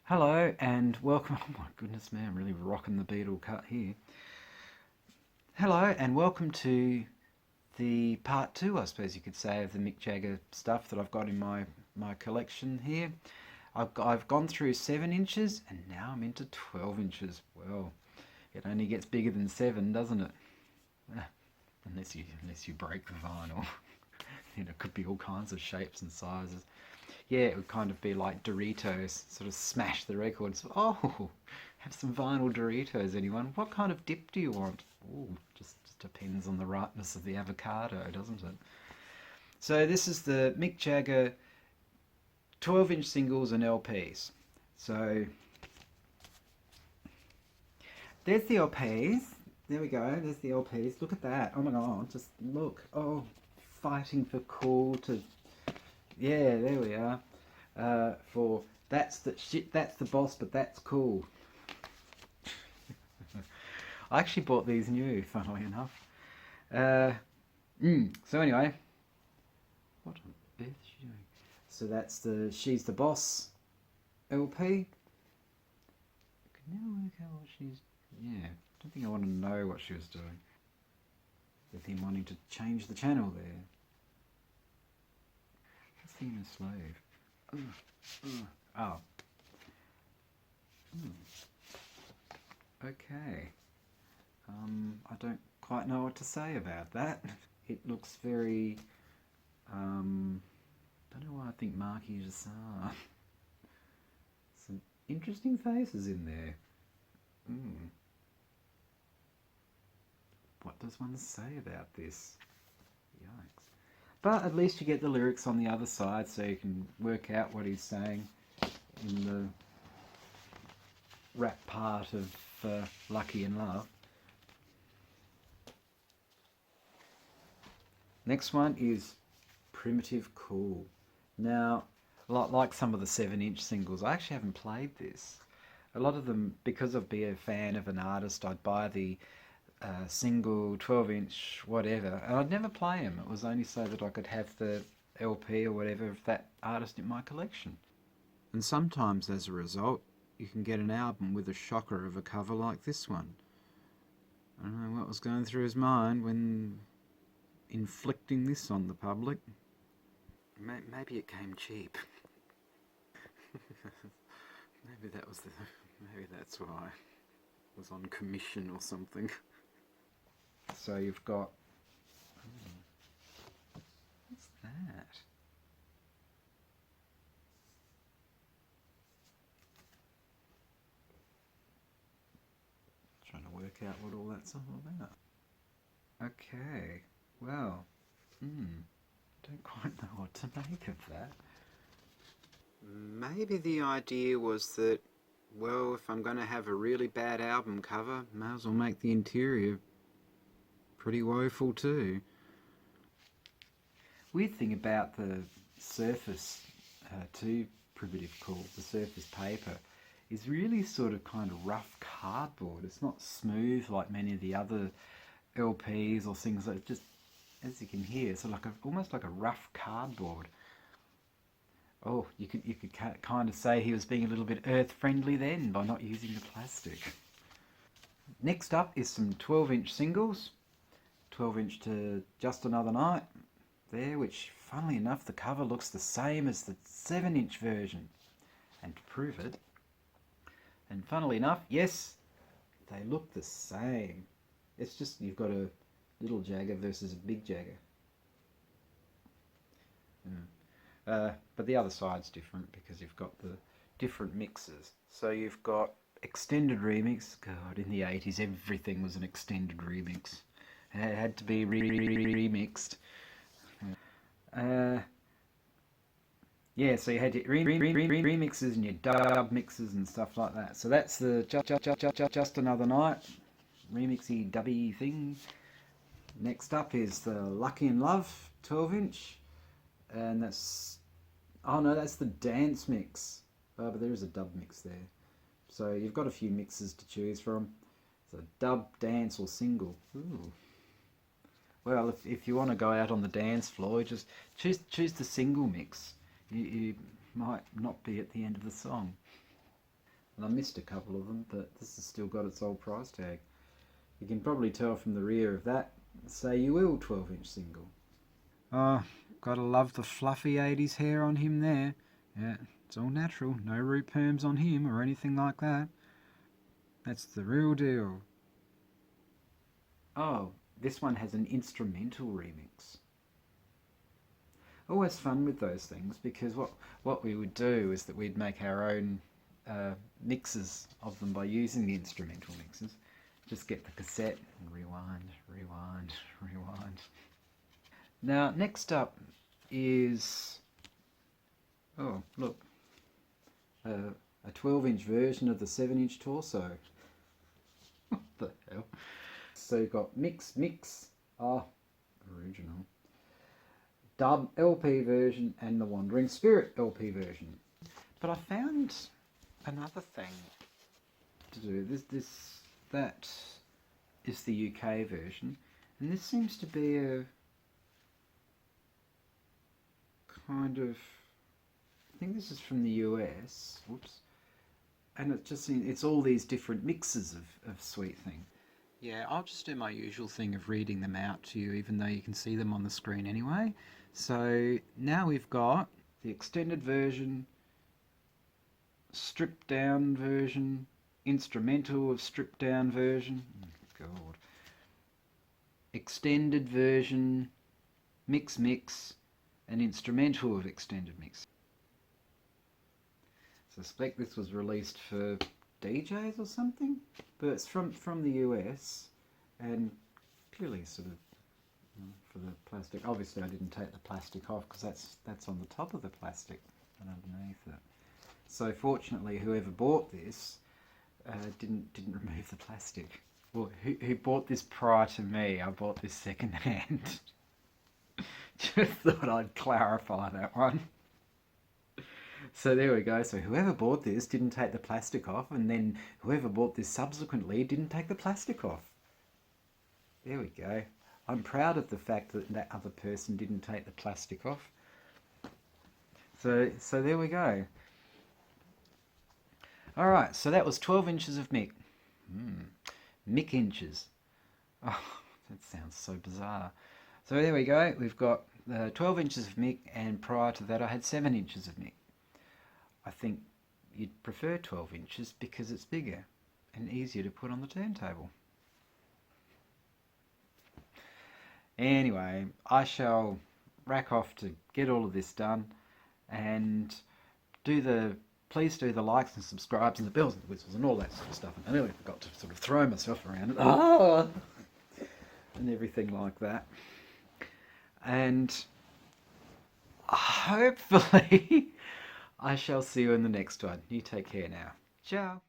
Hello and welcome. Oh my goodness, man, I'm really rocking the Beatle cut here. Hello and welcome to the part two, I suppose you could say, of the Mick Jagger stuff that I've got in my collection here. I've gone through 7 inches and now I'm into 12 inches. Well, it only gets bigger than 7, doesn't it? Ah, unless you break the vinyl. It could be all kinds of shapes and sizes. Yeah, it would kind of be like Doritos, sort of smash the records. Oh, have some vinyl Doritos, anyone? What kind of dip do you want? Oh, just depends on the ripeness of the avocado, doesn't it? So this is the Mick Jagger 12-inch singles and LPs. So there's the LPs. There we go. There's the LPs. Look at that. Oh my god, just look. Oh, fighting for cool to... Yeah, there we are. For that's the shit, that's the boss, but that's cool. I actually bought these new, funnily enough. Uh, so anyway, what on earth is she doing? So that's the She's the Boss LP. I can never work out what she's... Yeah, I don't think I want to know what she was doing. With him wanting to change the channel there. What's the inner slave? Oh. Okay. I don't quite know what to say about that. It looks very... don't know why I think Marky Jassar. Some interesting faces in there. What does one say about this? Yikes. But at least you get the lyrics on the other side so you can work out what he's saying in the rap part of Lucky in Love. Next one is Primitive Cool. Now, like some of the 7-inch singles, I actually haven't played this. A lot of them, because I'd be a fan of an artist, I'd buy the single, 12-inch, whatever, and I'd never play them. It was only so that I could have the LP or whatever of that artist in my collection. And sometimes, as a result, you can get an album with a shocker of a cover like this one. I don't know what was going through his mind when inflicting this on the public. Maybe it came cheap. Maybe that's why it was on commission or something. So you've got... what's that? Trying to work out what all that's all about. Okay, well, don't quite know what to make of that. Maybe the idea was that, well, if I'm going to have a really bad album cover, may as well make the interior pretty woeful too. Weird thing about the surface to Primitive Cool, the surface paper, is really sort of kind of rough cardboard. It's not smooth like many of the other LPs or things. Like, just, as you can hear, it's like almost like a rough cardboard. Oh, you could kind of say he was being a little bit earth friendly then by not using the plastic. Next up is some 12-inch singles. 12-inch to Just Another Night there, which funnily enough the cover looks the same as the 7-inch version. And to prove it, and funnily enough, yes, they look the same. It's just you've got a little Jagger versus a big Jagger. But the other side's different because you've got the different mixes. So you've got extended remix. God, in the 80s everything was an extended remix. It had to be remixed. Yeah, so you had your remixes and your dub mixes and stuff like that. So that's the Just Another Night remixy dubby thing. Next up is the Lucky in Love 12-inch. And that's... oh no, that's the dance mix. But there is a dub mix there. So you've got a few mixes to choose from. So dub, dance or single. Ooh. Well, if you want to go out on the dance floor, just choose the single mix. You might not be at the end of the song. And I missed a couple of them, but this has still got its old price tag. You can probably tell from the rear of that, Say You Will 12-inch single. Oh, gotta love the fluffy 80s hair on him there. Yeah, it's all natural, no root perms on him or anything like that. That's the real deal. Oh, this one has an instrumental remix. Always fun with those things, because what we would do is that we'd make our own mixes of them by using the instrumental mixes. Just get the cassette and rewind, rewind, rewind. Now, next up is, oh, look, a 12-inch version of the 7-inch torso. What the hell? So you've got Mix, original, Dub LP version, and the Wandering Spirit LP version. But I found another thing to do. That is the UK version, and this seems to be a kind of, I think this is from the US. Whoops. And it's all these different mixes of Sweet Thing. Yeah, I'll just do my usual thing of reading them out to you, even though you can see them on the screen anyway. So now we've got the extended version, stripped down version, instrumental of stripped down version, God, extended version, mix, and instrumental of extended mix. So I suspect this was released for DJs or something, but it's from the US, and clearly sort of for the plastic. Obviously I didn't take the plastic off, because that's on the top of the plastic and underneath it. So fortunately whoever bought this didn't remove the plastic. Well, who bought this prior to me? I bought this second hand. Just thought I'd clarify that one. So there we go. So whoever bought this didn't take the plastic off, and then whoever bought this subsequently didn't take the plastic off. There we go. I'm proud of the fact that that other person didn't take the plastic off. So there we go. Alright, so that was 12 inches of Mick. Mick inches. Oh, that sounds so bizarre. So there we go. We've got 12 inches of Mick, and prior to that I had 7 inches of Mick. I think you'd prefer 12 inches because it's bigger and easier to put on the turntable. Anyway, I shall rack off to get all of this done, and please do the likes and subscribes and the bells and the whistles and all that sort of stuff. And I nearly forgot to sort of throw myself around it. And everything like that. And hopefully I shall see you in the next one. You take care now. Ciao.